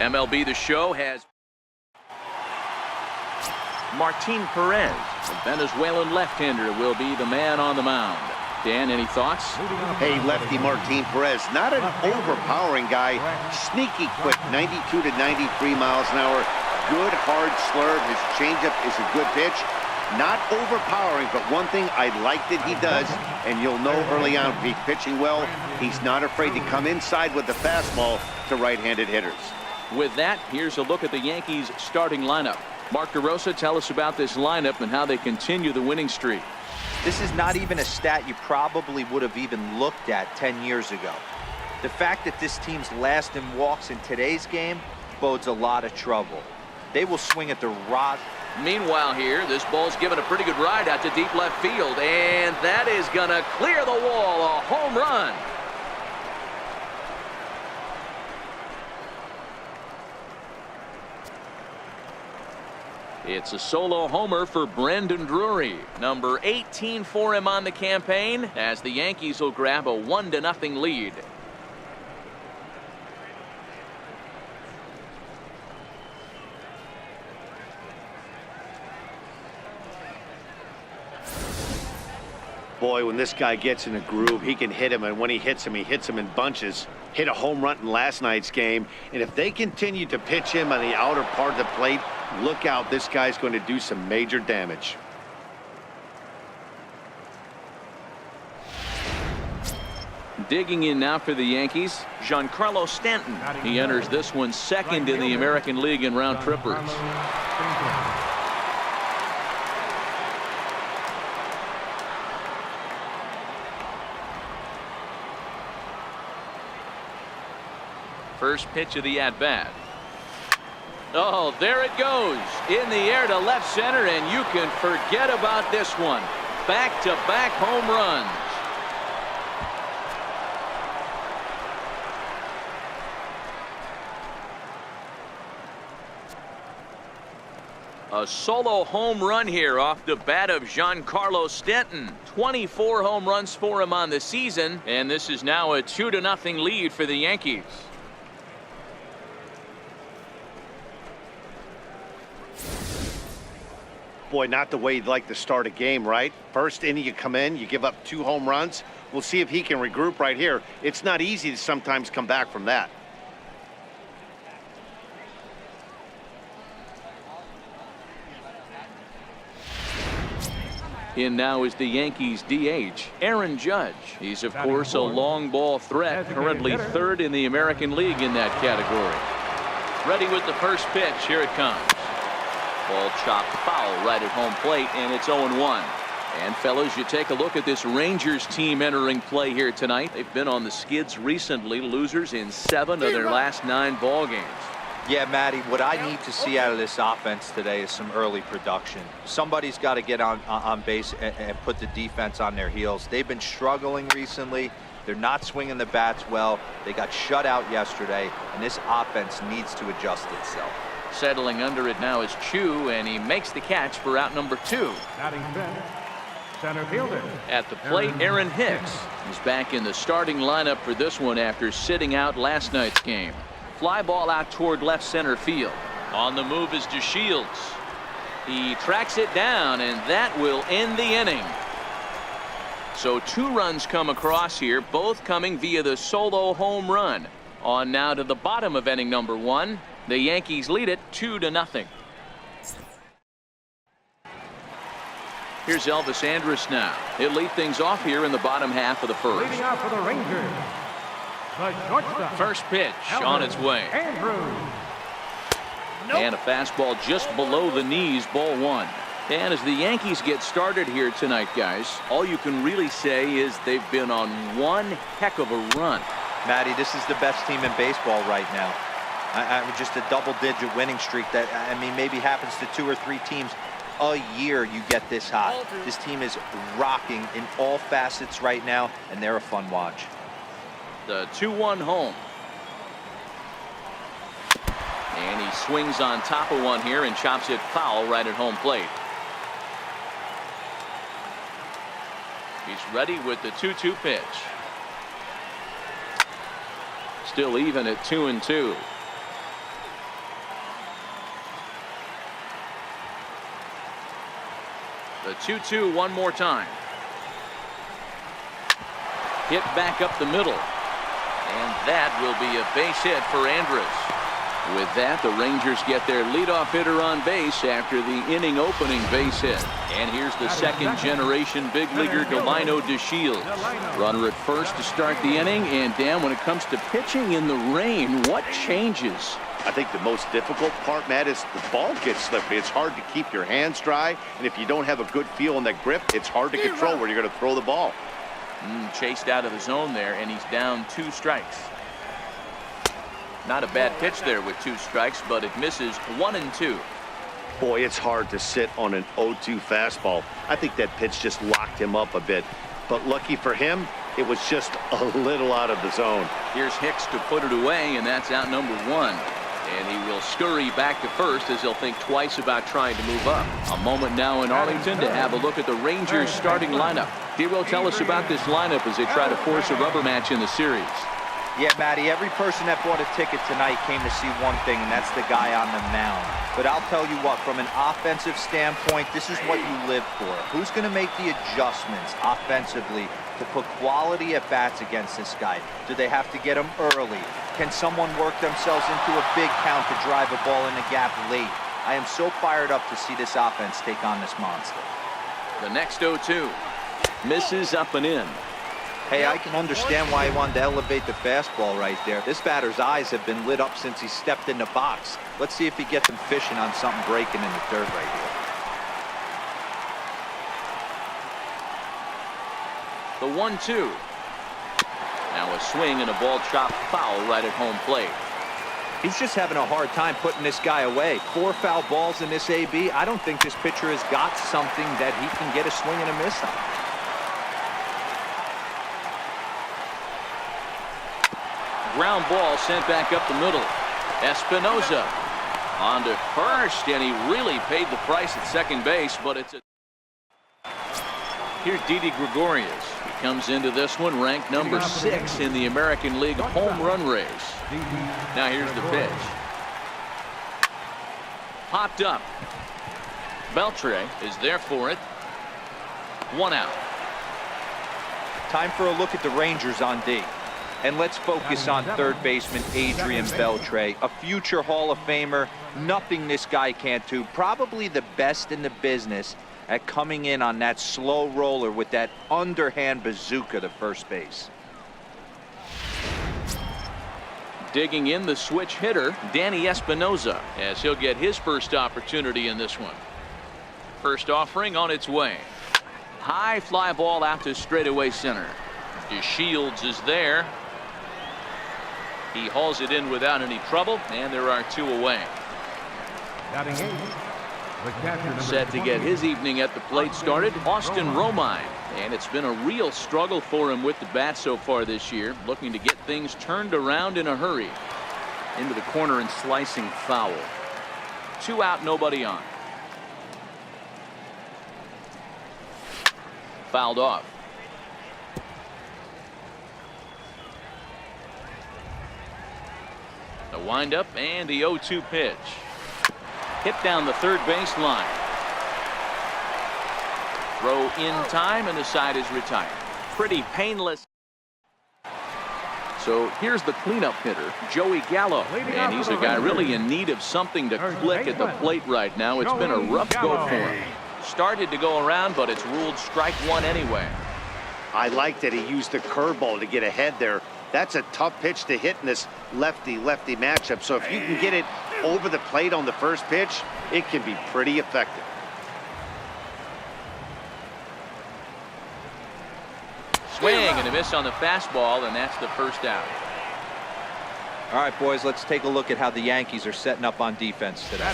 MLB The Show has Martin Perez, the Venezuelan left-hander, will be the man on the mound. Dan, any thoughts? Hey, lefty Martin Perez, not an overpowering guy. Sneaky quick, 92 to 93 miles an hour. Good hard slurve. His changeup is a good pitch. Not overpowering, but one thing I like that he does, and you'll know early on if he's pitching well, he's not afraid to come inside with the fastball to right-handed hitters. With that, here's a look at the Yankees starting lineup. Mark DeRosa, tell us about this lineup and how they continue the winning streak. This is not even a stat you probably would have even looked at 10 years ago. The fact that this team's last in walks in today's game bodes a lot of trouble. They will swing at the rod. Meanwhile here, this ball's given a pretty good ride out to deep left field, and that is gonna clear the wall. A home run. It's a solo homer for Brandon Drury, number 18 for him on the campaign, as the Yankees will grab a 1-0 lead. Boy, when this guy gets in a groove, he can hit him, and when he hits him in bunches. Hit a home run in last night's game, and if they continue to pitch him on the outer part of the plate, look out, this guy's going to do some major damage. Digging in now for the Yankees, Giancarlo Stanton. He enters this one second in the American League in round trippers. First pitch of the at-bat. Oh, there it goes. In the air to left center, and you can forget about this one. Back-to-back home runs. A solo home run here off the bat of Giancarlo Stanton. 24 home runs for him on the season, and this is now a 2-0 lead for the Yankees. Boy, not the way you'd like to start a game, right? First inning, you come in, you give up 2 home runs. We'll see if he can regroup right here. It's not easy to sometimes come back from that. In now is the Yankees DH, Aaron Judge. He's, of course, a long ball threat, currently 3rd in the American League in that category. Ready with the first pitch. Here it comes. Ball chopped foul right at home plate, and it's 0-1. And fellas, you take a look at this Rangers team entering play here tonight. They've been on the skids recently, losers in 7 of their last 9 ball games. Yeah, Matty, what I need to see out of this offense today is some early production. Somebody's got to get on base and put the defense on their heels. They've been struggling recently. They're not swinging the bats well. They got shut out yesterday, and this offense needs to adjust itself. Settling under it now is Chu, and he makes the catch for out number 2. Center fielder. At the plate, Aaron Hicks. He's back in the starting lineup for this one after sitting out last night's game. Fly ball out toward left center field. On the move is DeShields. He tracks it down, and that will end the inning. So 2 runs come across here, both coming via the solo home run. On now to the bottom of inning number 1. The Yankees lead it 2-0. Here's Elvis Andrus now. He'll lead things off here in the bottom half of the first. Leading out for the Rangers, the shortstop. First pitch on its way. And a fastball just below the knees, ball 1. And as the Yankees get started here tonight, guys, all you can really say is they've been on one heck of a run. Matty, this is the best team in baseball right now. Just a double-digit winning streak that, I mean, maybe happens to 2 or 3 teams a year. You get this hot. This team is rocking in all facets right now, and they're a fun watch. The 2-1 home. And he swings on top of one here and chops it foul right at home plate. He's ready with the 2-2 pitch. Still even at 2-2. The 2-2 one more time. Hit back up the middle. And that will be a base hit for Andrus. With that, the Rangers get their leadoff hitter on base after the inning opening base hit. And here's the second generation big leaguer Delino DeShields. Runner at first to start the inning. And Dan, when it comes to pitching in the rain, what changes? I think the most difficult part, Matt, is the ball gets slippery. It's hard to keep your hands dry. And if you don't have a good feel in that grip, it's hard to control where you're going to throw the ball. Chased out of the zone there, and he's down 2 strikes. Not a bad pitch there with 2 strikes, but it misses 1 and 2. Boy, it's hard to sit on an 0-2 fastball. I think that pitch just locked him up a bit. But lucky for him, it was just a little out of the zone. Here's Hicks to put it away, and that's out number 1. And he will scurry back to first as he'll think twice about trying to move up. A moment now in Arlington to have a look at the Rangers starting lineup. Hero, tell us about this lineup as they try to force a rubber match in the series. Yeah, Matty, every person that bought a ticket tonight came to see one thing, and that's the guy on the mound. But I'll tell you what, from an offensive standpoint, this is what you live for. Who's going to make the adjustments offensively to put quality at bats against this guy? Do they have to get him early? Can someone work themselves into a big count to drive a ball in the gap late? I am so fired up to see this offense take on this monster. The next 0-2 misses up and in. Hey, I can understand why he wanted to elevate the fastball right there. This batter's eyes have been lit up since he stepped in the box. Let's see if he gets him fishing on something breaking in the third right here. The 1-2. Now a swing and a ball chopped foul right at home plate. He's just having a hard time putting this guy away. 4 foul balls in this AB. I don't think this pitcher has got something that he can get a swing and a miss on. Ground ball sent back up the middle. Espinosa on to first, and he really paid the price at second base, but it's a... Here's Didi Gregorius. He comes into this one ranked number 6 in the American League home run race. Now here's the pitch. Popped up. Beltre is there for it. 1 out. Time for a look at the Rangers on D. And let's focus on third baseman Adrian Beltre, a future Hall of Famer. Nothing this guy can't do. Probably the best in the business at coming in on that slow roller with that underhand bazooka to first base. Digging in the switch hitter, Danny Espinosa, as he'll get his first opportunity in this one. First offering on its way. High fly ball out to straightaway center. DeShields is there. He hauls it in without any trouble, and there are 2 away. Set to get his evening at the plate started, Austin Romine. And it's been a real struggle for him with the bat so far this year, looking to get things turned around in a hurry. Into the corner and slicing foul. 2 out, nobody on. Fouled off. The windup and the 0-2 pitch. Hit down the third base line. Throw in time, and the side is retired. Pretty painless. So here's the cleanup hitter, Joey Gallo. And he's a guy really in need of something to click at the plate right now. It's been a rough go for him. Started to go around, but it's ruled strike 1 anyway. I like that he used the curveball to get ahead there. That's a tough pitch to hit in this lefty-lefty matchup. So if you can get it over the plate on the first pitch, it can be pretty effective. Swing and a miss on the fastball, and that's the first out. All right, boys, let's take a look at how the Yankees are setting up on defense today.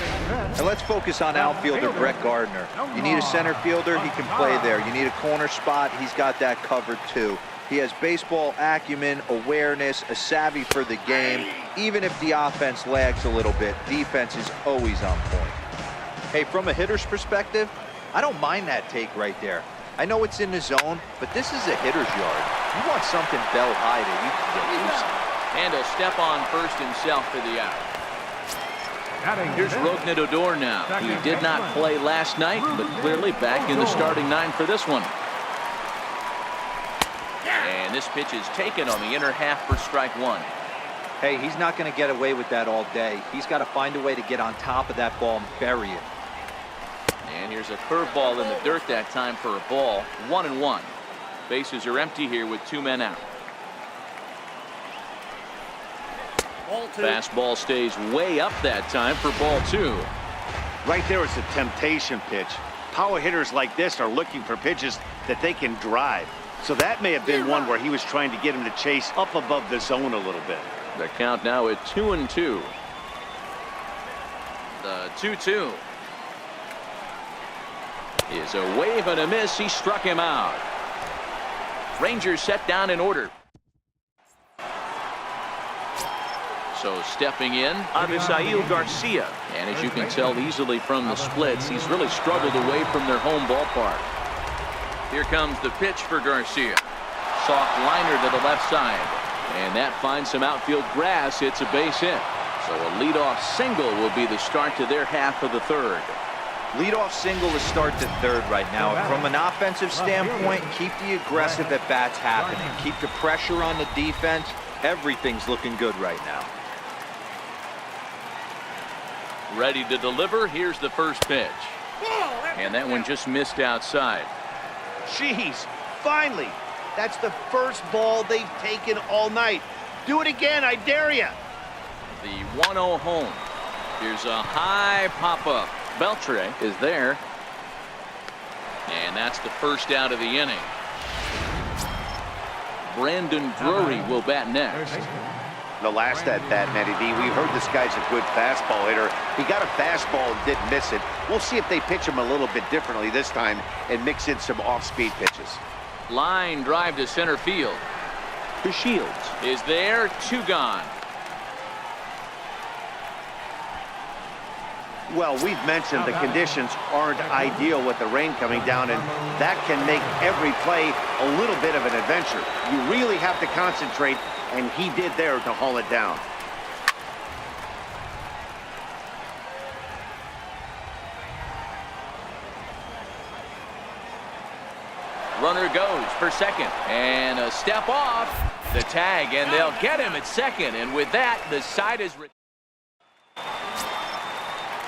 And let's focus on outfielder Brett Gardner. You need a center fielder, he can play there. You need a corner spot, he's got that covered too. He has baseball acumen, awareness, a savvy for the game. Even if the offense lags a little bit, defense is always on point. Hey, from a hitter's perspective, I don't mind that take right there. I know it's in the zone, but this is a hitter's yard. You want something bell high that you can get loose on. And he'll step on first himself for the out. Here's Rougned Odor now. He did not play last night, but clearly back in the starting 9 for this one. And this pitch is taken on the inner half for strike 1. Hey, he's not going to get away with that all day. He's got to find a way to get on top of that ball and bury it. And here's a curveball in the dirt that time for a ball. 1-1. Bases are empty here with 2 men out. Fastball stays way up that time for ball 2. Right there is a temptation pitch. Power hitters like this are looking for pitches that they can drive. So that may have been one where he was trying to get him to chase up above the zone a little bit. The count now at 2-2. The 2-2 is a wave and a miss. He struck him out. Rangers set down in order. So stepping in, Avisail Garcia. And as you can tell easily from the splits, he's really struggled away from their home ballpark. Here comes the pitch for Garcia. Soft liner to the left side. And that finds some outfield grass. It's a base hit. So a leadoff single will be the start to their half of the third. Leadoff single to start the third right now. From an offensive standpoint, keep the aggressive at-bats happening. Keep the pressure on the defense. Everything's looking good right now. Ready to deliver. Here's the first pitch. And that one just missed outside. Jeez, finally. That's the first ball they've taken all night. Do it again, I dare you. The 1-0 home. Here's a high pop-up. Beltre is there. And that's the first out of the inning. Brandon Drury will bat next. The last at-bat, Matty D, we heard this guy's a good fastball hitter. He got a fastball and didn't miss it. We'll see if they pitch him a little bit differently this time and mix in some off-speed pitches. Line drive to center field. The Shields is there. 2 gone. Well, we've mentioned the conditions aren't ideal with the rain coming down, and that can make every play a little bit of an adventure. You really have to concentrate, and he did there to haul it down. Runner goes for second, and a step off the tag, and they'll get him at second. And with that, the side is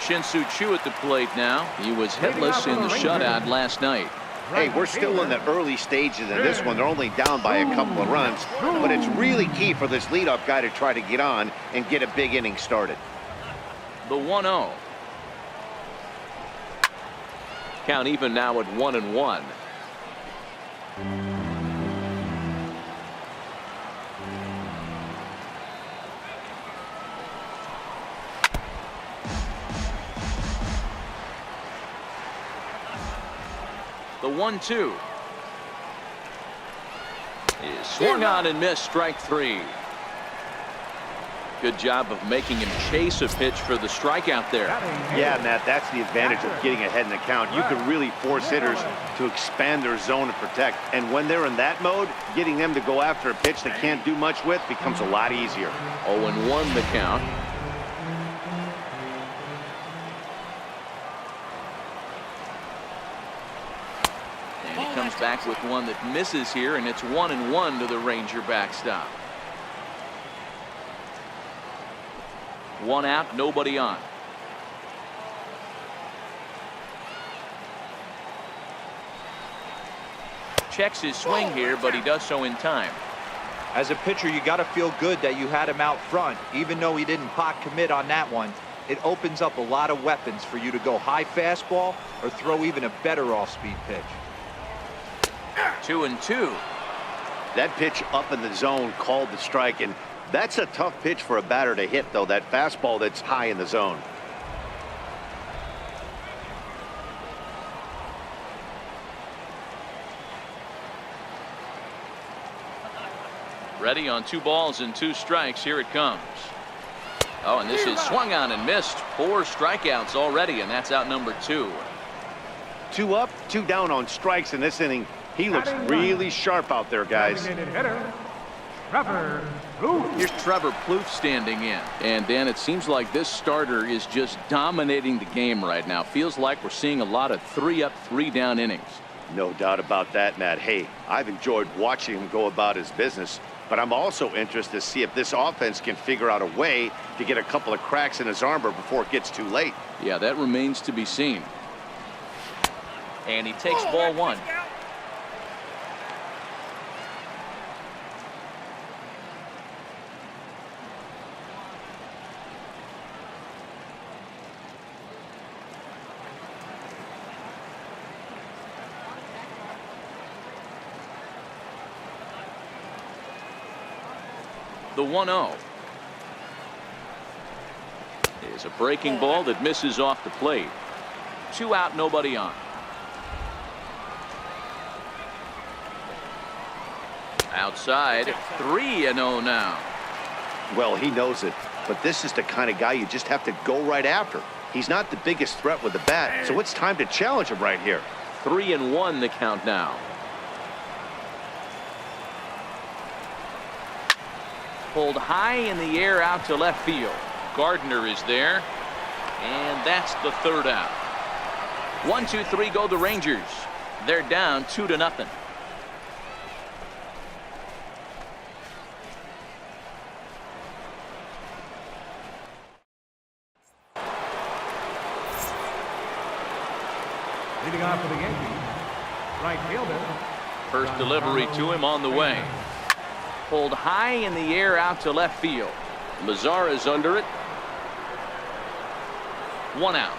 Shin-Soo Choo at the plate now. He was hitless in the shutout last night. Hey, we're still in the early stages of this one. They're only down by a couple of runs, but it's really key for this leadoff guy to try to get on and get a big inning started. The 1-0. Count even now at 1-1. The 1-2 is swung on and missed. Strike 3. Good job of making him chase a pitch for the strikeout there. Yeah, Matt, that's the advantage of getting ahead in the count. You can really force hitters to expand their zone and protect. And when they're in that mode, getting them to go after a pitch they can't do much with becomes a lot easier. 0-1 the count. And he comes back with one that misses here, and it's 1-1 to the Ranger backstop. 1 out, nobody on. Checks his swing here, but he does so in time. As a pitcher, you got to feel good that you had him out front. Even though he didn't pot commit on that one, it opens up a lot of weapons for you to go high fastball or throw even a better off-speed pitch. 2-2. That pitch up in the zone called the strike, and that's a tough pitch for a batter to hit, though, that fastball that's high in the zone. Ready on 2 balls and 2 strikes. Here it comes. Oh, and this is swung on and missed. 4 strikeouts already, and that's out number 2. 2 up, 2 down on strikes in this inning. He looks really sharp out there, guys. Trevor Plouffe. Here's Trevor Plouffe standing in. And Dan, it seems like this starter is just dominating the game right now. Feels like we're seeing a lot of 3-up, 3-down innings. No doubt about that, Matt. Hey, I've enjoyed watching him go about his business, but I'm also interested to see if this offense can figure out a way to get a couple of cracks in his armor before it gets too late. Yeah, that remains to be seen. And he takes ball one. The 1-0 is a breaking ball that misses off the plate. 2 out, nobody on. Outside, 3-0 now. Well, he knows it, but this is the kind of guy you just have to go right after. He's not the biggest threat with the bat, so it's time to challenge him right here. 3-1 the count now. Pulled high in the air out to left field. Gardner is there, and that's the 3rd out. 1, 2, 3 go the Rangers. They're down 2-0. Leading off for the Yankees, right fielder. First delivery to him on the way. Pulled high in the air out to left field. Mazara's under it. 1 out.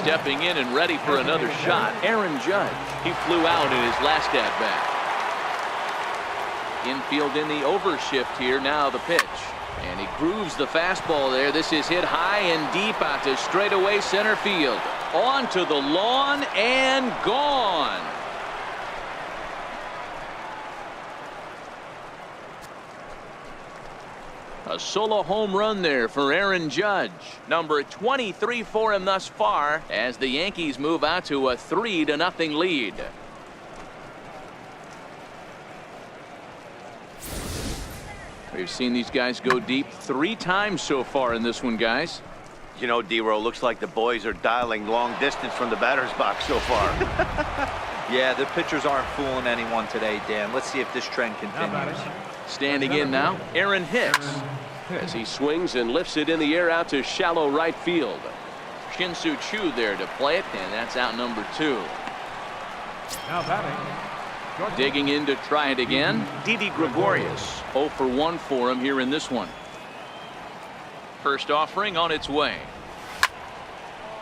Stepping in and ready for another shot, Aaron Judge. He flew out in his last at-bat. Infield in the overshift here. Now the pitch. And he grooves the fastball there. This is hit high and deep out to straightaway center field. Onto the lawn and gone. A solo home run there for Aaron Judge. Number 23 for him thus far as the Yankees move out to a 3-0 lead. We've seen these guys go deep 3 times so far in this one, guys. You know, D-Row, looks like the boys are dialing long distance from the batter's box so far. Yeah, the pitchers aren't fooling anyone today, Dan. Let's see if this trend continues. Standing in now, Aaron Hicks, as he swings and lifts it in the air out to shallow right field. Shin-Soo Choo there to play it, and that's out number 2. Now batting. Digging in to try it again, Didi Gregorius. 0 for 1 for him here in this one. First offering on its way.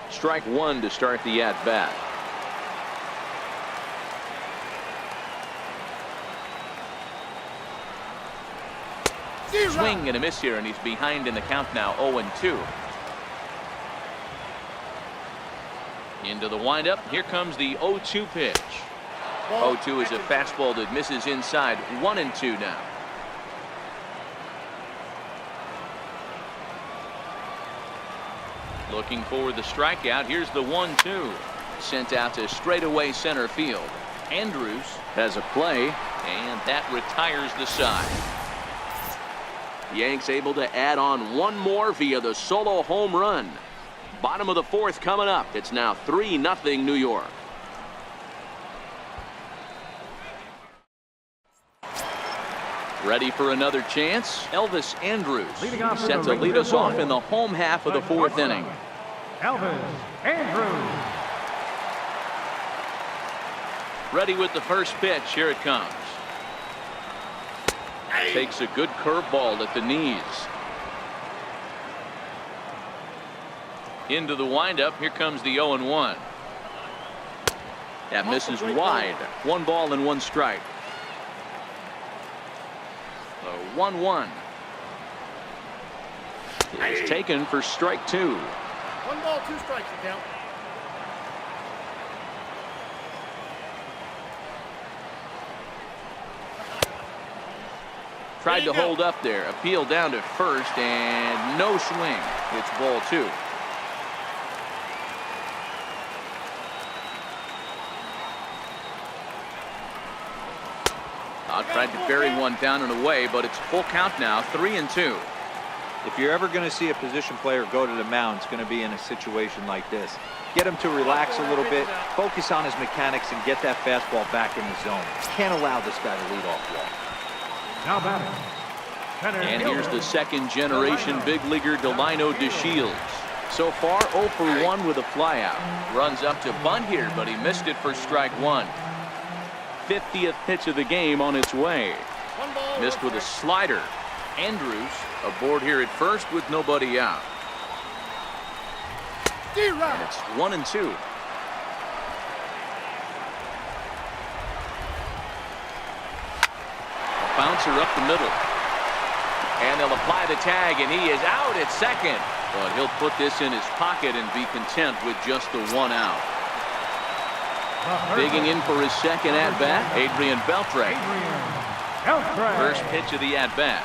Strike 1 to start the at-bat. Swing and a miss here, and he's behind in the count now, 0-2. Into the windup. Here comes the 0-2 pitch. 0-2 is a fastball that misses inside. 1-2 now. Looking for the strikeout. Here's the 1-2. Sent out to straightaway center field. Andrews has a play, and that retires the side. Yanks able to add on 1 more via the solo home run. Bottom of the 4th coming up. It's now 3-0 New York. Ready for another chance. Elvis Andrews set to lead us off in the home half of the 4th inning. Elvis Andrews. Ready with the first pitch. Here it comes. Takes a good curveball at the knees. Into the windup. Here comes the 0-1. That misses wide. 1 ball and 1 strike. The 1-1 is taken for strike 2. 1 ball, 2 strikes, you count. Tried to hold up there. Appeal down to first, and no swing. It's ball 2. out, tried to bury one down and away, but it's full count now, 3-2. If you're ever going to see a position player go to the mound, it's going to be in a situation like this. Get him to relax a little bit, focus on his mechanics, and get that fastball back in the zone. Can't allow this guy to lead off walk. Now batting. And here's the second-generation big leaguer Delino DeShields. So far, 0 for 1 with a flyout. Runs up to bunt here, but he missed it for strike one. 50th pitch of the game on its way. Missed with a slider. Andrews aboard here at first with nobody out. And it's 1-2. Bouncer up the middle. And they'll apply the tag, and he is out at second. But he'll put this in his pocket and be content with just the one out. Digging in for his second at-bat, Adrian Beltre. First pitch of the at-bat.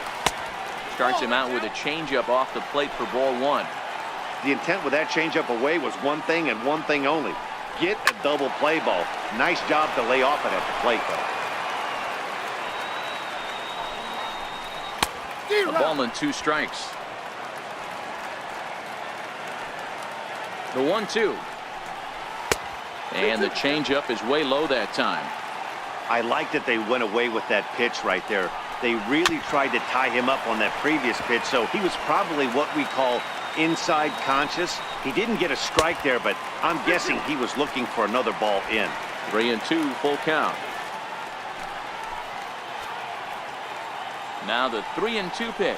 Starts him out with a changeup off the plate for ball one. The intent with that changeup away was one thing and one thing only. Get a double play ball. Nice job to lay off it at the plate, though. A ball and 2 strikes. The 1-2. And the changeup is way low that time. I like that they went away with that pitch right there. They really tried to tie him up on that previous pitch, so he was probably what we call inside conscious. He didn't get a strike there, but I'm guessing he was looking for another ball in. 3-2, full count. Now the 3-2 pitch.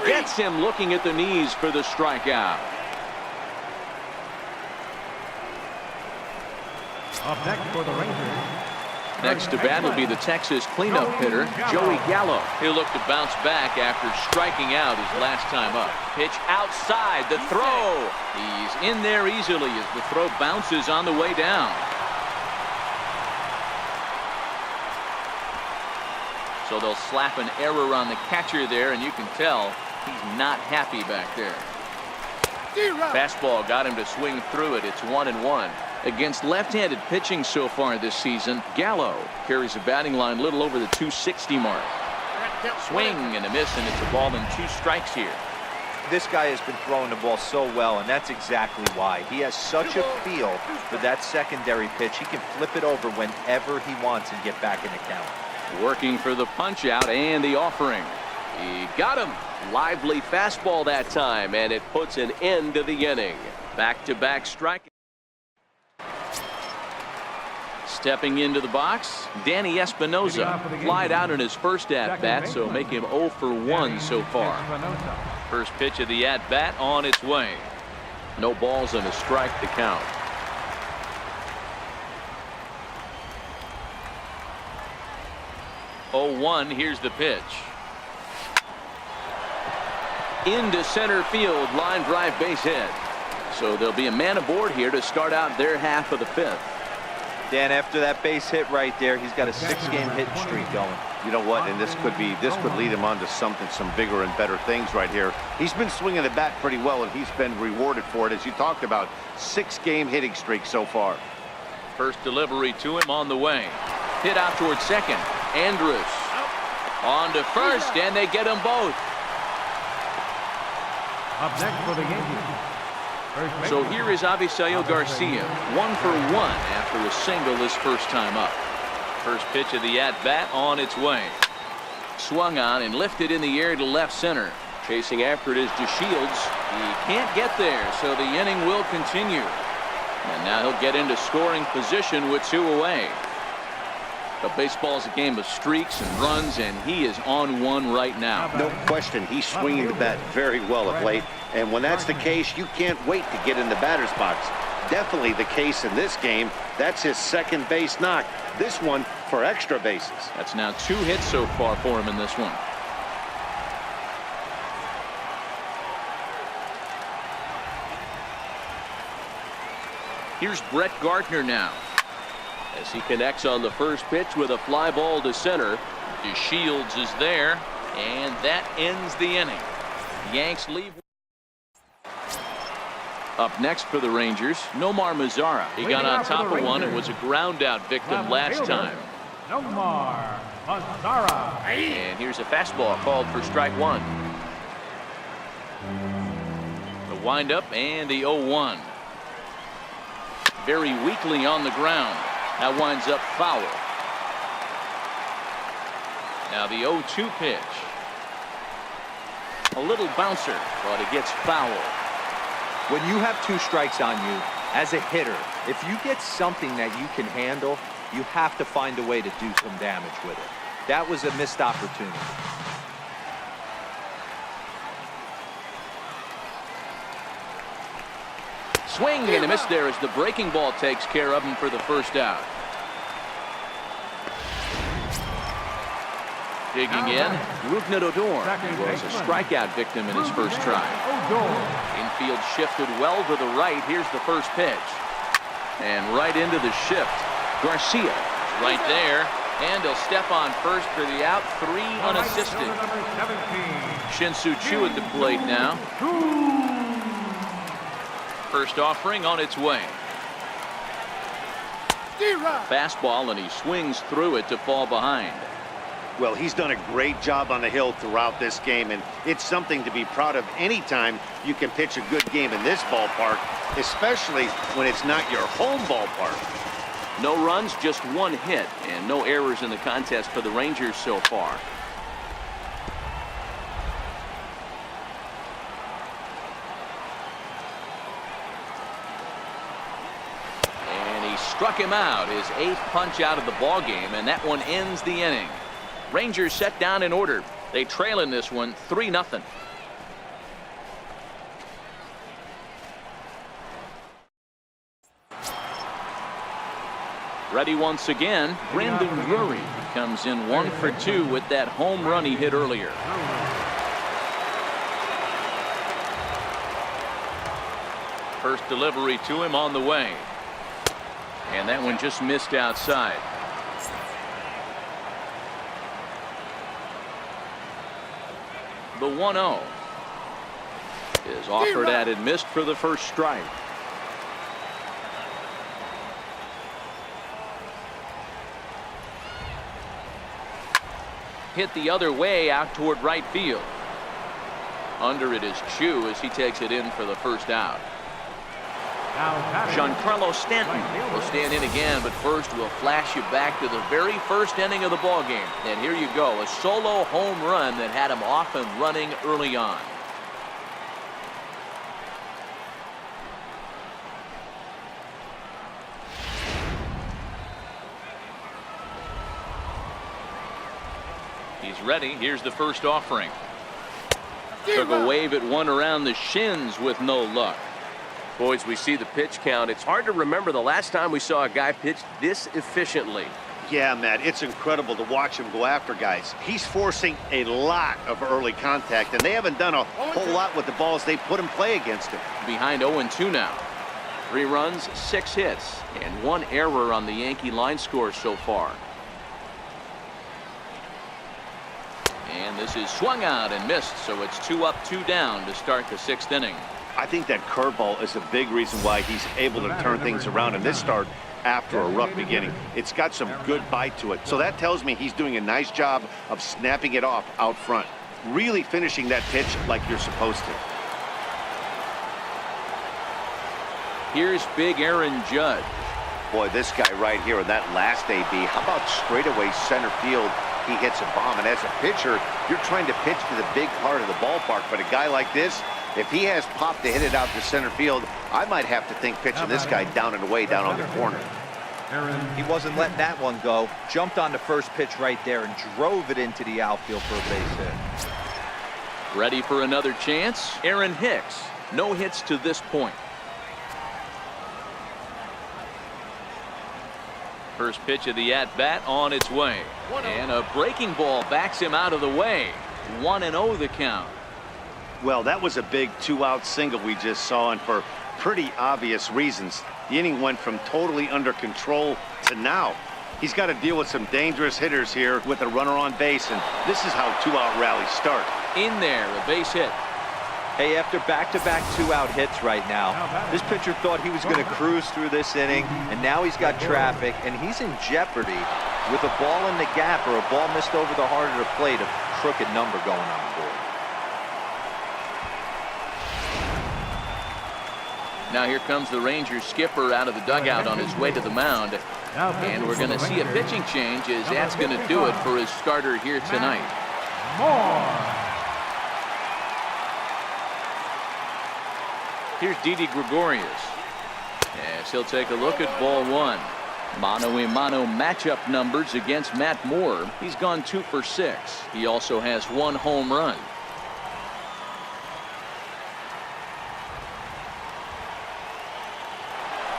Gets him looking at the knees for the strikeout. Up next for the Rangers. Next to bat will be the Texas cleanup hitter, Joey Gallo. He'll look to bounce back after striking out his last time up. Pitch outside, the throw. He's in there easily as the throw bounces on the way down. So they'll slap an error on the catcher there, and you can tell he's not happy back there. Fastball got him to swing through it. It's 1-1. Against left-handed pitching so far this season, Gallo carries a batting line a little over the 260 mark. Swing and a miss, and it's a ball and 2 strikes here. This guy has been throwing the ball so well, and that's exactly why. He has such a feel for that secondary pitch. He can flip it over whenever he wants and get back in the count. Working for the punch out and the offering. He got him. Lively fastball that time, and it puts an end to the inning. Back-to-back strike. Stepping into the box, Danny Espinosa. Flied out in his first at-bat, so make him 0 for 1 so far. First pitch of the at-bat on its way. No balls and a strike to count. 0-1, here's the pitch. Into center field, line drive base hit. So there'll be a man aboard here to start out their half of the 5th. Dan, after that base hit right there, he's got a 6-game hitting streak going. You know what? And this could lead him on to some bigger and better things right here. He's been swinging the bat pretty well, and he's been rewarded for it, as you talked about. 6-game hitting streak so far. First delivery to him on the way. Hit out towards second. Andrews on to first, and they get them both. Up next for the Yankees. So here is Avisail Garcia, 1 for 1 after a single his first time up. First pitch of the at-bat on its way. Swung on and lifted in the air to left center. Chasing after it is DeShields. He can't get there, so the inning will continue. And now he'll get into scoring position with 2 away. But baseball is a game of streaks and runs, and he is on one right now. No question, he's swinging the bat very well of late. And when that's the case, you can't wait to get in the batter's box. Definitely the case in this game. That's his second base knock. This one for extra bases. That's now 2 hits so far for him in this one. Here's Brett Gardner now, as he connects on the first pitch with a fly ball to center. DeShields is there, and that ends the inning. Yanks leave. Up next for the Rangers, Nomar Mazara. He got on top of one and was a ground out victim last time. Nomar. And here's a fastball called for strike one. The windup and the 0-1. Very weakly on the ground. That winds up foul. Now the 0-2 pitch. A little bouncer, but it gets foul. When you have 2 strikes on you, as a hitter, if you get something that you can handle, you have to find a way to do some damage with it. That was a missed opportunity. Swing and a miss there as the breaking ball takes care of him for the first out. Digging in, Rougned Odor was a strikeout victim in his first try. Infield shifted well to the right. Here's the first pitch. And right into the shift. Garcia right there. And he'll step on first for the out. 3 unassisted. Shin-Soo Choo at the plate now. First offering on its way. Fastball, and he swings through it to fall behind. Well, he's done a great job on the hill throughout this game, and it's something to be proud of anytime you can pitch a good game in this ballpark, especially when it's not your home ballpark. No runs, just 1 hit, and no errors in the contest for the Rangers so far. And he struck him out, his 8th punch out of the ball game, and that one ends the inning. Rangers set down in order. They trail in this one 3-0. Ready once again. Brandon Drury comes in 1 for 2 with that home run he hit earlier. First delivery to him on the way. And that one just missed outside. The 1-0 is offered at and missed for the first strike. Hit the other way out toward right field. Under it is Choo as he takes it in for the first out. Giancarlo Stanton will stand in again, but first we'll flash you back to the very first inning of the ballgame. And here you go, a solo home run that had him off and running early on. He's ready. Here's the first offering. Took a wave at one around the shins with no luck. Boys, we see the pitch count. It's hard to remember the last time we saw a guy pitch this efficiently. Yeah, Matt, it's incredible to watch him go after guys. He's forcing a lot of early contact, and they haven't done a whole lot with the balls they put in play against him. Behind 0-2 now. 3 runs, 6 hits, and 1 error on the Yankee line score so far. And this is swung out and missed, so it's 2 up, 2 down to start the 6th inning. I think that curveball is a big reason why he's able to turn things around in this start after a rough beginning. It's got some good bite to it. So that tells me he's doing a nice job of snapping it off out front. Really finishing that pitch like you're supposed to. Here's big Aaron Judge. Boy, this guy right here in that last AB, how about straightaway center field? He hits a bomb, and as a pitcher, you're trying to pitch to the big heart of the ballpark, but a guy like this, if he has pop to hit it out to center field, I might have to think pitching this guy down and away down on the corner. He wasn't letting that one go. Jumped on the first pitch right there and drove it into the outfield for a base hit. Ready for another chance? Aaron Hicks. No hits to this point. First pitch of the at-bat on its way. And a breaking ball backs him out of the way. 1-0 the count. Well, that was a big 2-out single we just saw, and for pretty obvious reasons. The inning went from totally under control to now. He's got to deal with some dangerous hitters here with a runner on base, and this is how 2-out rallies start. In there, a base hit. Hey, after back-to-back 2-out hits right now, this pitcher thought he was going to cruise through this inning, and now he's got traffic, and he's in jeopardy With a ball in the gap or a ball missed over the heart of the plate, a crooked number going on the board. Now here comes the Rangers skipper out of the dugout on his way to the mound. And we're going to see a pitching change as that's going to do it for his starter here tonight. Here's Didi Gregorius. As he'll take a look at ball one. Mano-a-mano matchup numbers against Matt Moore. He's gone 2 for 6. He also has 1 home run.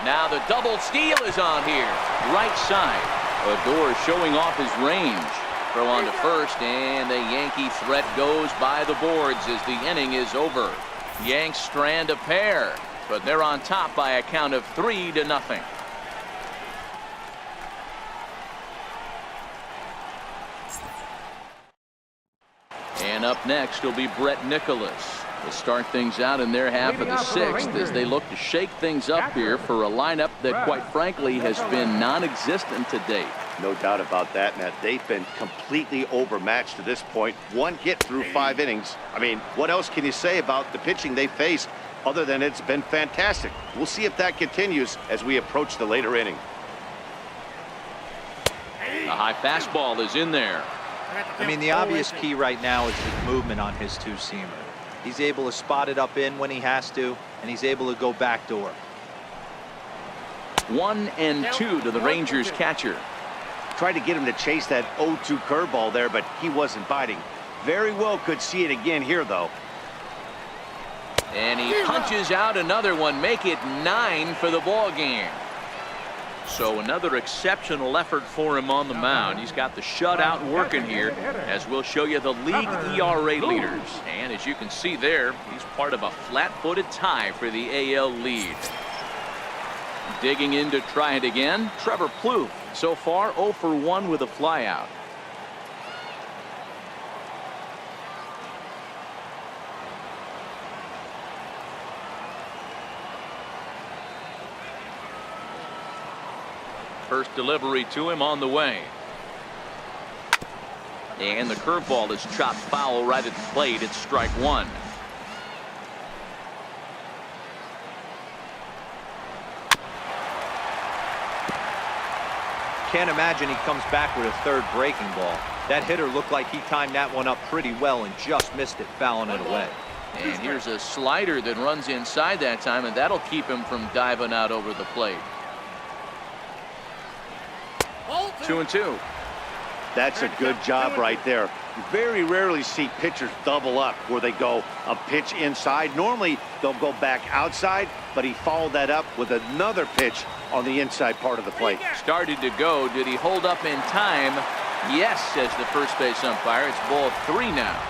Now the double steal is on here. Right side. Odor showing off his range. Throw on to first, and the Yankee threat goes by the boards as the inning is over. Yanks strand a pair, but they're on top by a count of 3-0. And up next will be Brett Nicholas. We'll start things out in their half of the 6th as they look to shake things up here for a lineup that, quite frankly, has been non-existent to date. No doubt about that, Matt. They've been completely overmatched to this point. 1 hit through 5 innings. I mean, what else can you say about the pitching they faced other than it's been fantastic? We'll see if that continues as we approach the later inning. A high fastball is in there. I mean, the obvious key right now is his movement on his two-seamer. He's able to spot it up in when he has to, and he's able to go backdoor. 1-2 to the Rangers catcher. Tried to get him to chase that 0-2 curveball there, but he wasn't biting. Very well could see it again here, though. And he punches out another one, make it 9 for the ball game. So another exceptional effort for him on the mound. He's got the shutout working here, as we'll show you the league ERA leaders. And as you can see there, he's part of a flat-footed tie for the AL lead. Digging in to try it again, Trevor Plouffe. So far 0 for 1 with a flyout. First delivery to him on the way. And the curveball is chopped foul right at the plate. It's strike 1. Can't imagine he comes back with a third breaking ball. That hitter looked like he timed that one up pretty well and just missed it, fouling it away. And here's a slider that runs inside that time, and that'll keep him from diving out over the plate. 2-2. That's a good job right there. You very rarely see pitchers double up where they go a pitch inside. Normally they'll go back outside, but he followed that up with another pitch on the inside part of the plate. Started to go. Did he hold up in time? Yes, says the first base umpire. It's ball 3 now.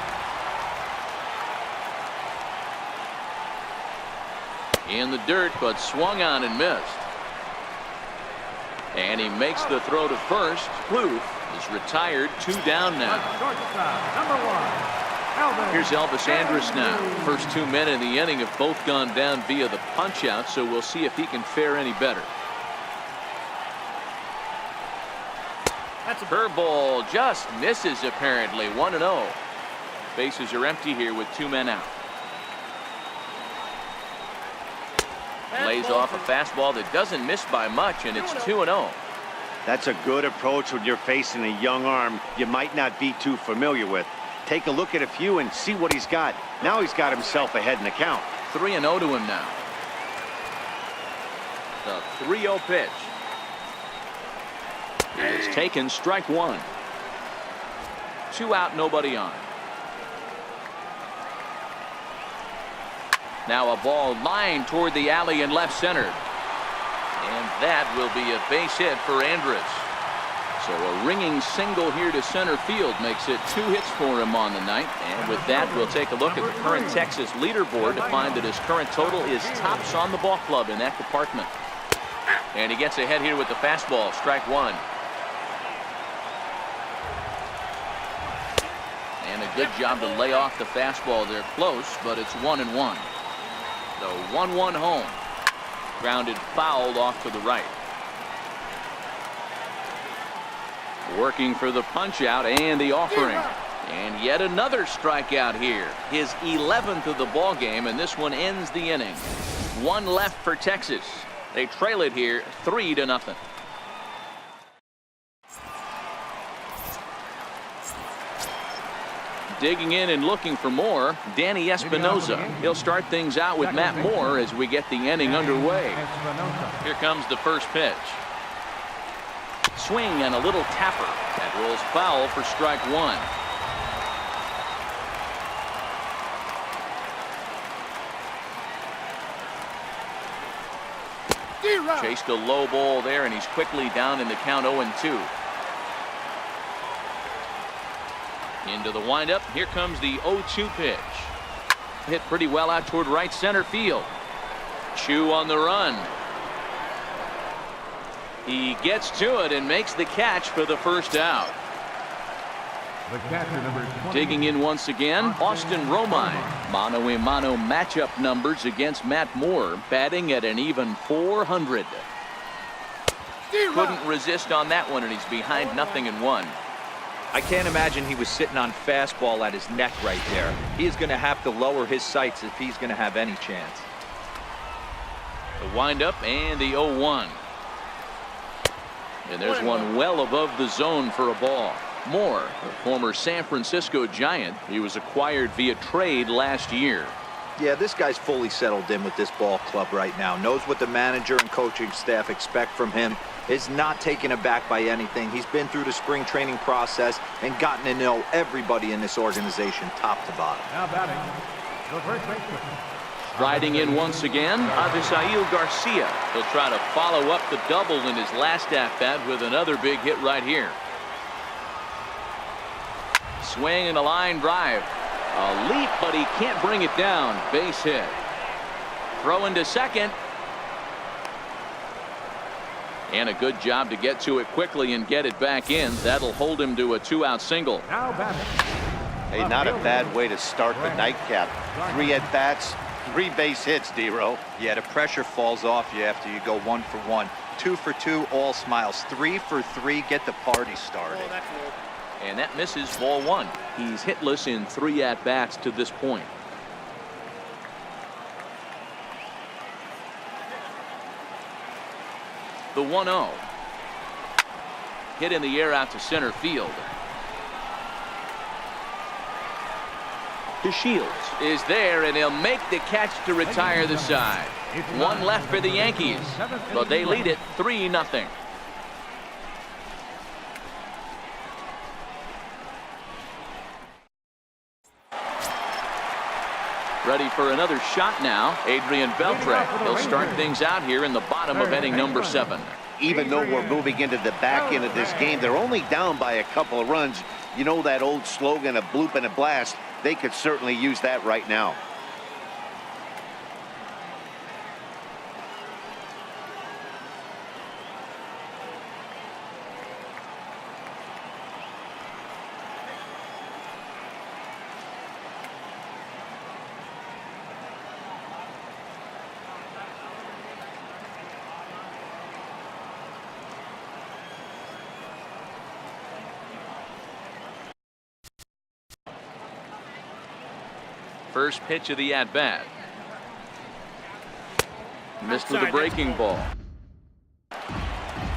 In the dirt, but swung on and missed. And he makes the throw to first. Plouffe is retired. 2 down now. Here's Elvis Andrus now. First 2 men in the inning have both gone down via the punch out, so we'll see if he can fare any better. Curveball just misses apparently. 1-0. Bases are empty here with 2 men out. Lays off a fastball that doesn't miss by much, and it's 2-0. That's a good approach when you're facing a young arm you might not be too familiar with. Take a look at a few and see what he's got. Now he's got himself ahead in the count. 3-0 to him now. The 3-0 pitch. It's taken, strike 1. 2 out, nobody on. Now a ball lined toward the alley in left center. And that will be a base hit for Andrus. So a ringing single here to center field makes it 2 hits for him on the night. And with that, we'll take a look at the current Texas leaderboard to find that his current total is tops on the ball club in that department. And he gets ahead here with the fastball, strike 1. And a good job to lay off the fastball there, close, but it's 1-1. So 1-1 home. Grounded foul off to the right. Working for the punch out and the offering. And yet another strikeout here. His 11th of the ball game, and this one ends the inning. One left for Texas. They trail it here 3-0. Digging in and looking for more, Danny Espinosa. He'll start things out with Matt Moore as we get the inning underway. Here comes the first pitch. Swing and a little tapper. That rolls foul for strike one. Chased a low ball there, and he's quickly down in the count 0-2. Into the windup. Here comes the 0-2 pitch. Hit pretty well out toward right center field. Chu on the run. He gets to it and makes the catch for the first out. The catcher, number 20. Digging in once again, Austin Romine. Mano-a-mano matchup numbers against Matt Moore, batting at an even .400. Couldn't resist on that one, and he's behind 0-1. I can't imagine he was sitting on fastball at his neck right there. He is going to have to lower his sights if he's going to have any chance. The windup and the 0-1. And there's one well above the zone for a ball. Moore, a former San Francisco Giant. He was acquired via trade last year. Yeah, this guy's fully settled in with this ball club right now. Knows what the manager and coaching staff expect from him. Is not taken aback by anything. He's been through the spring training process and gotten to know everybody in this organization top to bottom. Now batting, the first baseman. Riding in once again, Avisail Garcia. He'll try to follow up the double in his last at-bat with another big hit right here. Swing and a line drive. A leap, but he can't bring it down. Base hit. Throw into second. And a good job to get to it quickly and get it back in. That'll hold him to a 2-out single. Now batting. Hey, not a bad way to start the nightcap. 3 at-bats, 3 base hits, D-Row. Yeah, the pressure falls off you after you go 1 for 1. 2 for 2, all smiles. 3 for 3, get the party started. And that misses, ball 1. He's hitless in 3 at-bats to this point. The 1-0. Hit in the air out to center field. DeShields is there, and he'll make the catch to retire the side. One left for the Yankees, but they lead it 3-0. Ready for another shot now. Adrian Beltre. He'll start things out here in the bottom of inning number 7. Even though we're moving into the back end of this game, they're only down by a couple of runs. You know that old slogan, a bloop and a blast. They could certainly use that right now. First pitch of the at-bat. Missed with a breaking ball.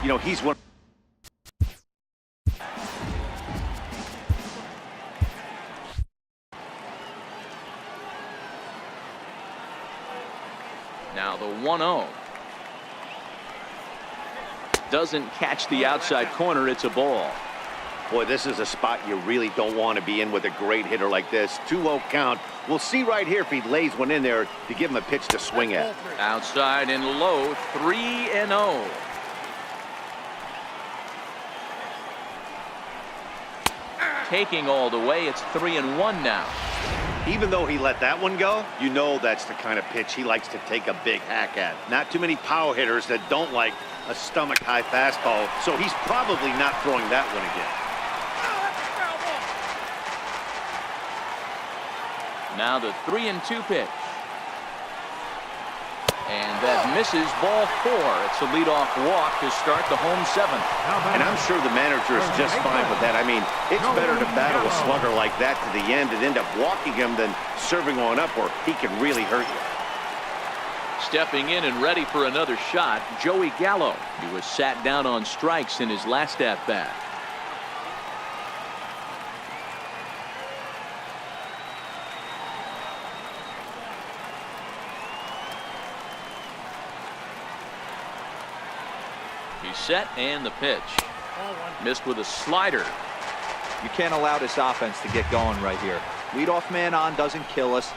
You know, he's one. Now the 1-0. Doesn't catch the outside corner. It's a ball. Boy, this is a spot you really don't want to be in with a great hitter like this. 2-0 count. We'll see right here if he lays one in there to give him a pitch to swing at. Outside and low, 3-0. Taking all the way, it's 3-1 now. Even though he let that one go, you know that's the kind of pitch he likes to take a big hack at. Not too many power hitters that don't like a stomach-high fastball, so he's probably not throwing that one again. Now the 3-2 pitch. And that misses ball 4. It's a leadoff walk to start the home 7th. And I'm sure the manager is just fine with that. I mean, it's better to battle a slugger like that to the end and end up walking him than serving one up where he can really hurt you. Stepping in and ready for another shot, Joey Gallo. He was sat down on strikes in his last at-bat. He's set, and the pitch. Missed with a slider. You can't allow this offense to get going right here. Leadoff man on doesn't kill us.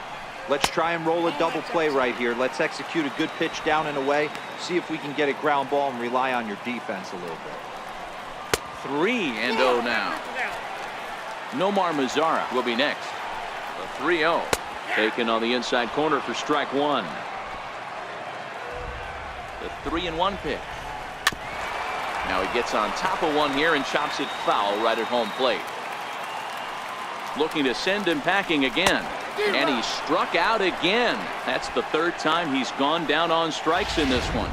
Let's try and roll a double play right here. Let's execute a good pitch down and away. See if we can get a ground ball and rely on your defense a little bit. 3-0 now. Nomar Mazara will be next. The 3-0. Taken on the inside corner for strike 1. The 3-1 pitch. Now he gets on top of one here and chops it foul right at home plate. Looking to send him packing again. And he struck out again. That's the 3rd time he's gone down on strikes in this one.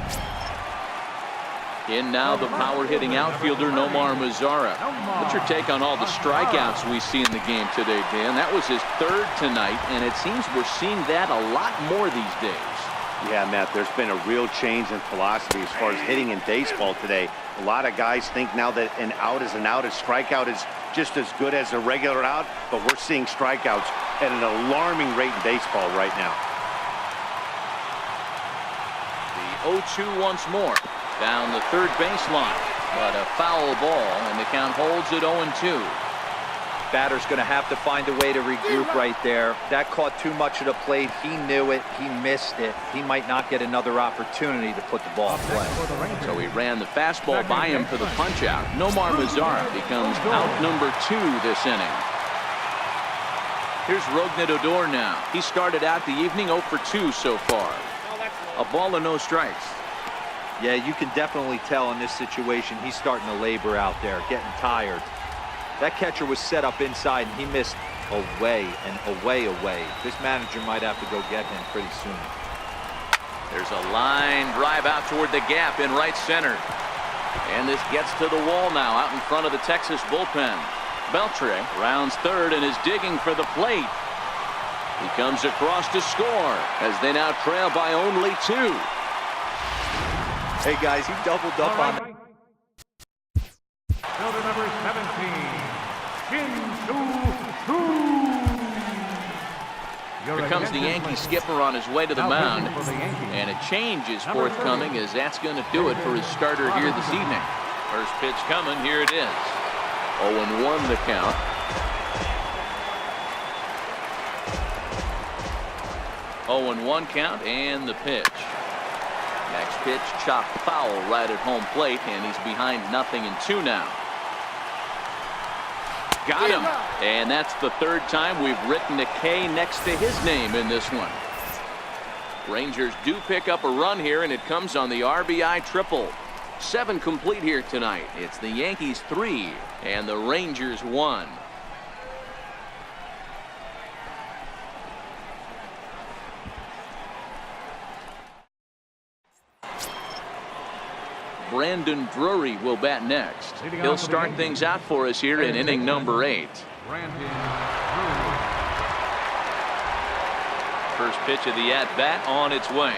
In now the power-hitting outfielder Nomar Mazara. What's your take on all the strikeouts we see in the game today, Dan? That was his 3rd tonight, and it seems we're seeing that a lot more these days. Yeah, Matt, there's been a real change in philosophy as far as hitting in baseball today. A lot of guys think now that an out is an out, a strikeout is just as good as a regular out, but we're seeing strikeouts at an alarming rate in baseball right now. The 0-2 once more. Down the 3rd baseline, but a foul ball, and the count holds at 0-2. Batter's going to have to find a way to regroup right there. That caught too much of the plate. He knew it. He missed it. He might not get another opportunity to put the ball in play. So he ran the fastball by him for the punch out. Nomar Mazara becomes out number 2 this inning. Here's Rougned Odor now. He started out the evening 0 for 2 so far. A ball and no strikes. Yeah, you can definitely tell in this situation he's starting to labor out there, getting tired. That catcher was set up inside, and he missed away and away. This manager might have to go get him pretty soon. There's a line drive out toward the gap in right center. And this gets to the wall now out in front of the Texas bullpen. Beltre rounds 3rd and is digging for the plate. He comes across to score as they now trail by only 2. Hey, guys, he doubled up on that. Fielder number 17. Here comes the Yankee skipper on his way to the mound, and a change is forthcoming as that's going to do it for his starter here this evening. First pitch coming, here it is. 0-1 the count. Oh, 0-1 count, and the pitch. Next pitch chopped foul right at home plate, and he's behind 0-2 now. Got him, and that's the 3rd time we've written a K next to his name in this one. Rangers do pick up a run here, and it comes on the RBI triple. 7 complete here tonight. It's the Yankees 3 and the Rangers 1. Brandon Drury will bat next. He'll start things out for us here in inning number 8. First pitch of the at-bat on its way.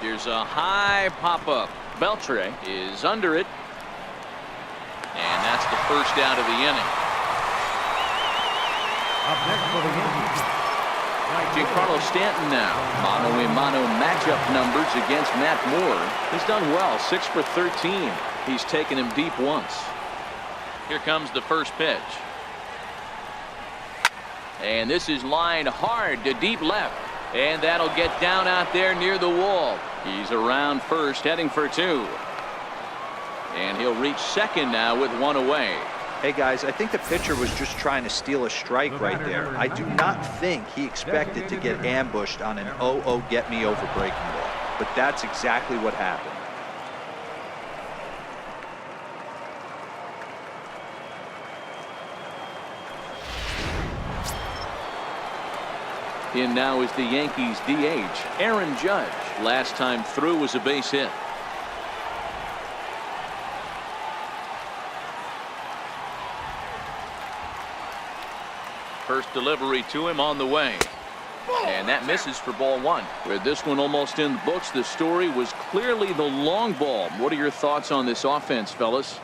Here's a high pop-up. Beltre is under it. And that's the first out of the inning. Up next for the Yankees. Giancarlo Stanton now. Mano-a-mano matchup numbers against Matt Moore. He's done well, 6 for 13. He's taken him deep once. Here comes the first pitch. And this is lined hard to deep left. And that'll get down out there near the wall. He's around first, heading for 2. And he'll reach second now with 1 away. Hey, guys, I think the pitcher was just trying to steal a strike right there. I do not think he expected to get ambushed on an 0-0 get-me-over breaking ball. But that's exactly what happened. In now is the Yankees DH, Aaron Judge. Last time through was a base hit. First delivery to him on the way. And that misses for ball one. With this one almost in the books, the story was clearly the long ball. What are your thoughts on this offense, fellas?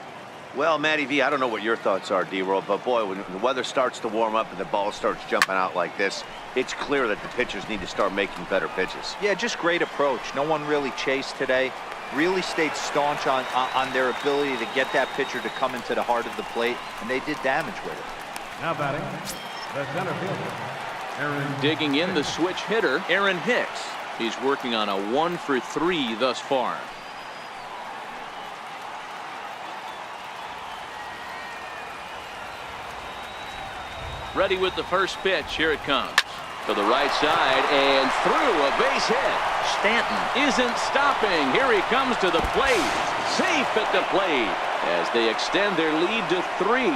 Well, Matty V, I don't know what your thoughts are, D-Roll, but boy, when the weather starts to warm up and the ball starts jumping out like this, it's clear that the pitchers need to start making better pitches. Yeah, just great approach. No one really chased today. Really stayed staunch on their ability to get that pitcher to come into the heart of the plate, and they did damage with it. Now batting, the center fielder, Aaron. Digging in, the switch hitter, Aaron Hicks. He's working on a 1-for-3 thus far. Ready with the first pitch. Here it comes. To the right side and through, a base hit. Stanton isn't stopping. Here he comes to the plate. Safe at the plate as they extend their lead to 3.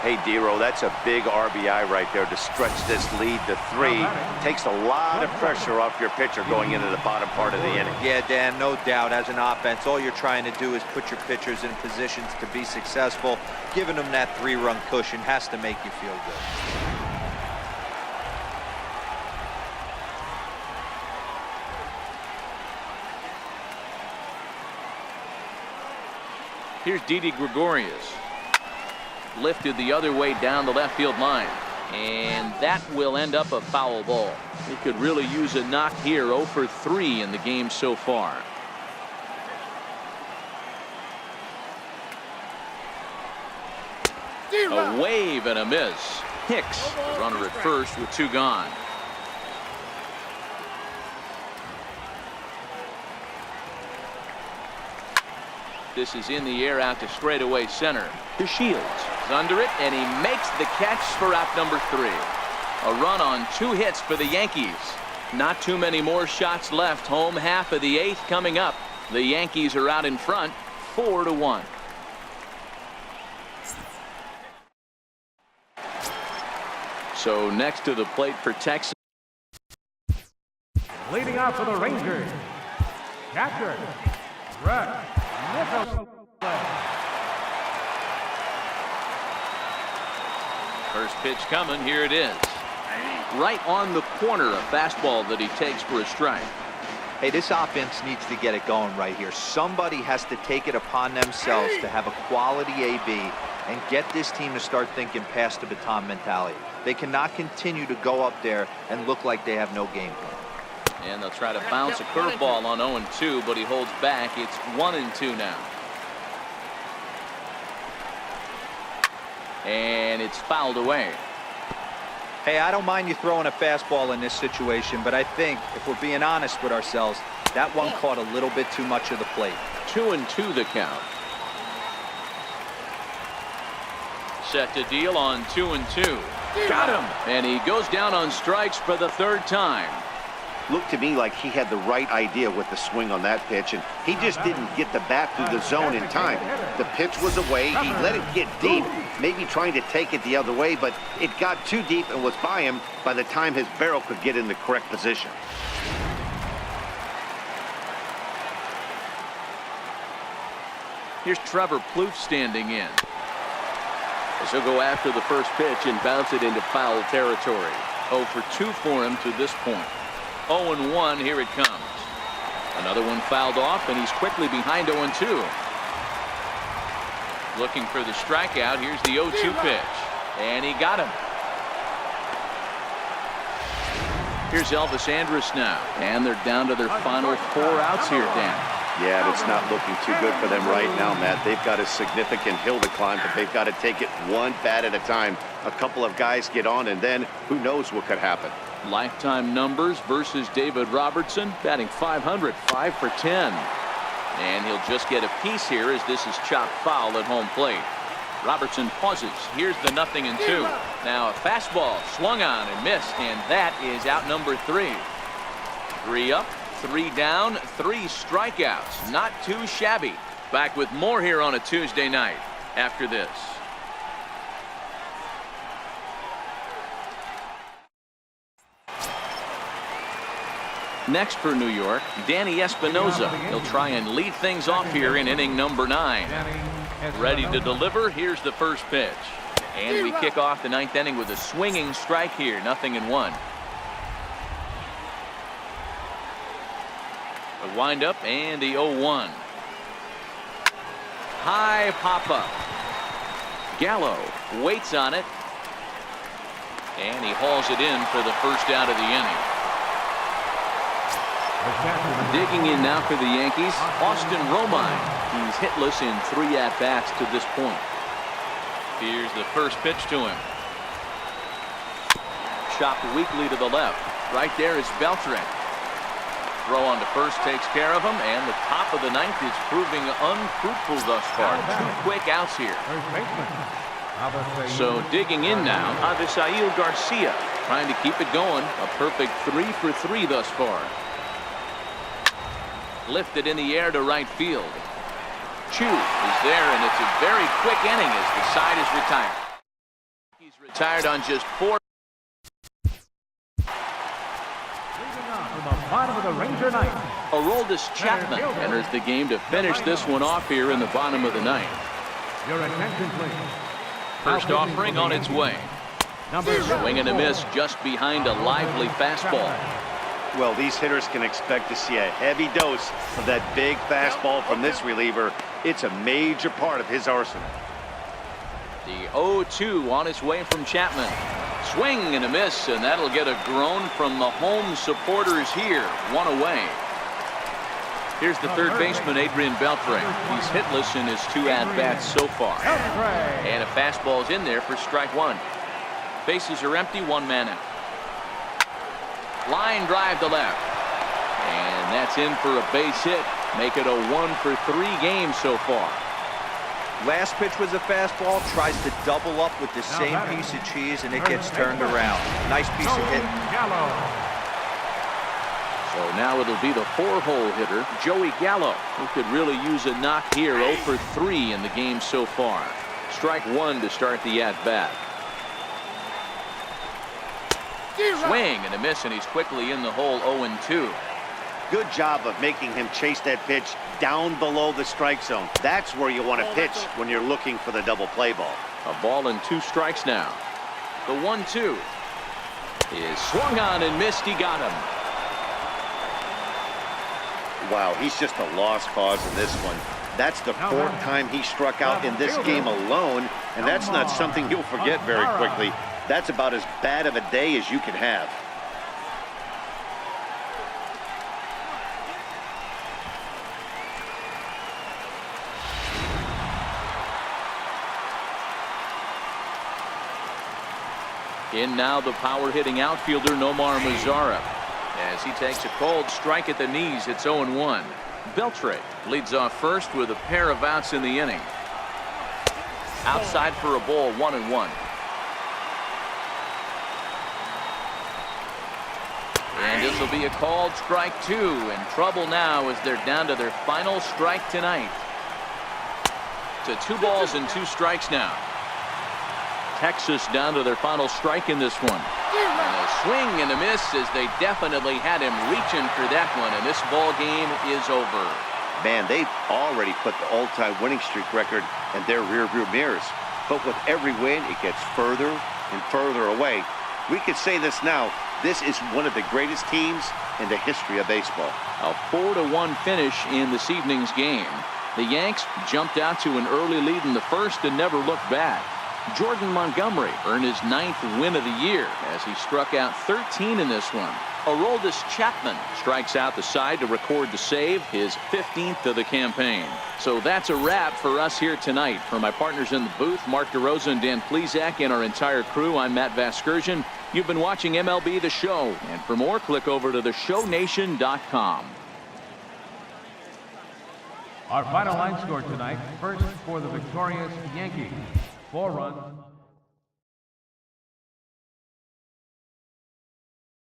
Hey, D-Roll, that's a big RBI right there to stretch this lead to 3. Takes a lot of pressure off your pitcher going into the bottom part of the inning. Yeah, Dan, no doubt. As an offense, all you're trying to do is put your pitchers in positions to be successful. Giving them that 3-run cushion has to make you feel good. Here's Didi Gregorius. Lifted the other way down the left field line, and that will end up a foul ball. He could really use a knock here. 0-for-3 in the game so far. A wave and a miss. Hicks, the runner at first with 2 gone. This is in the air out to straightaway center. DeShields is under it, and he makes the catch for out number 3. A run on 2 hits for the Yankees. Not too many more shots left. Home half of the 8th coming up. The Yankees are out in front, 4-1. So next to the plate for Texas. Leading off for the Rangers, catcher, Brett Nicholson. First pitch coming. Here it is. Right on the corner, a fastball that he takes for a strike. Hey, this offense needs to get it going right here. Somebody has to take it upon themselves to have a quality AB and get this team to start thinking past the baton mentality. They cannot continue to go up there and look like they have no game plan. And they'll try to bounce a curveball on 0-2, but he holds back. It's 1-2 now. And it's fouled away. Hey, I don't mind you throwing a fastball in this situation, but I think if we're being honest with ourselves, that one caught a little bit too much of the plate. 2-2 the count. Set to deal on 2-2. Got him. And he goes down on strikes for the 3rd time. Looked to me like he had the right idea with the swing on that pitch, and he just didn't get the bat through the zone in time. The pitch was away. He let it get deep, maybe trying to take it the other way, but it got too deep and was by him by the time his barrel could get in the correct position. Here's Trevor Plouffe standing in. As he'll go after the first pitch and bounce it into foul territory. 0-for-2 for him to this point. 0-1, here it comes. Another one fouled off, and he's quickly behind 0-2. Looking for the strikeout. Here's the 0-2 pitch. And he got him. Here's Elvis Andrus now. And they're down to their final 4 outs here, Dan. Yeah, it's not looking too good for them right now, Matt. They've got a significant hill to climb, but they've got to take it one bat at a time. A couple of guys get on, and then who knows what could happen. Lifetime numbers versus David Robertson, batting .500, 5 for 10. And he'll just get a piece here as this is chopped foul at home plate. Robertson pauses. Here's the 0-2. Now a fastball swung on and missed, and that is out number 3. 3 up, 3 down, 3 strikeouts. Not too shabby. Back with more here on a Tuesday night after this. Next for New York, Danny Espinoza. He'll try and lead things off here in inning number 9. Ready to deliver. Here's the first pitch. And we kick off the 9th inning with a swinging strike here. 0-1. The windup and the 0-1. High pop-up. Gallo waits on it. And he hauls it in for the first out of the inning. Digging in now for the Yankees, Austin Romine. He's hitless in 3 at-bats to this point. Here's the first pitch to him. Chopped weakly to the left. Right there is Beltran. Throw on to first takes care of him, and the top of the 9th is proving unfruitful thus far. 2 quick outs here. So digging in now, Avisail Garcia trying to keep it going. A perfect 3 for 3 thus far. Lifted in the air to right field. Chu is there, and it's a very quick inning as the side is retired. He's retired on just 4. From the bottom of the Ranger 9th. Aroldis Chapman enters the game to finish this one off here in the bottom of the 9th. Your attention, please. First offering on its way. Swing and a miss just behind a lively fastball. Well, these hitters can expect to see a heavy dose of that big fastball from this reliever. It's a major part of his arsenal. The 0-2 on its way from Chapman. Swing and a miss, and that'll get a groan from the home supporters here. 1 away. Here's the third baseman, Adrian Beltre. He's hitless in his 2 at-bats so far. And a fastball's in there for strike 1. Bases are empty, 1 man out. Line drive to left. And that's in for a base hit. Make it a 1 for 3 game so far. Last pitch was a fastball. Tries to double up with the same piece of cheese, and it gets turned around. Nice piece of hitting. So now it'll be the 4-hole hitter, Joey Gallo, who could really use a knock here. 0 for 3 in the game so far. Strike 1 to start the at-bat. Swing and a miss, and he's quickly in the hole. 0-2. Good job of making him chase that pitch down below the strike zone. That's where you want to pitch when you're looking for the double play ball. A ball and 2 strikes now. The 1-2 is swung on and missed. He got him. Wow, he's just a lost cause in this one. That's the 4th time he struck out in this game alone, and that's not something you'll forget very quickly. That's about as bad of a day as you can have. In now the power-hitting outfielder Nomar Mazara. As he takes a cold strike at the knees, it's 0-1. Beltre leads off first with a pair of outs in the inning. Outside for a ball, 1-1. And this will be a called strike 2. In trouble now as they're down to their final strike tonight. To 2 balls and 2 strikes now. Texas down to their final strike in this one. And a swing and a miss as they definitely had him reaching for that one, and this ball game is over. Man, they've already put the all-time winning streak record in their rearview mirrors. But with every win, it gets further and further away. We could say this now. This is one of the greatest teams in the history of baseball. A 4-1 finish in this evening's game. The Yanks jumped out to an early lead in the first and never looked back. Jordan Montgomery earned his 9th win of the year as he struck out 13 in this one. Aroldis Chapman strikes out the side to record the save, his 15th of the campaign. So that's a wrap for us here tonight. For my partners in the booth, Mark DeRosa and Dan Plesac, and our entire crew, I'm Matt Vasgersian. You've been watching MLB The Show, and for more, click over to theshownation.com. Our final line score tonight, first for the victorious Yankees, 4 runs.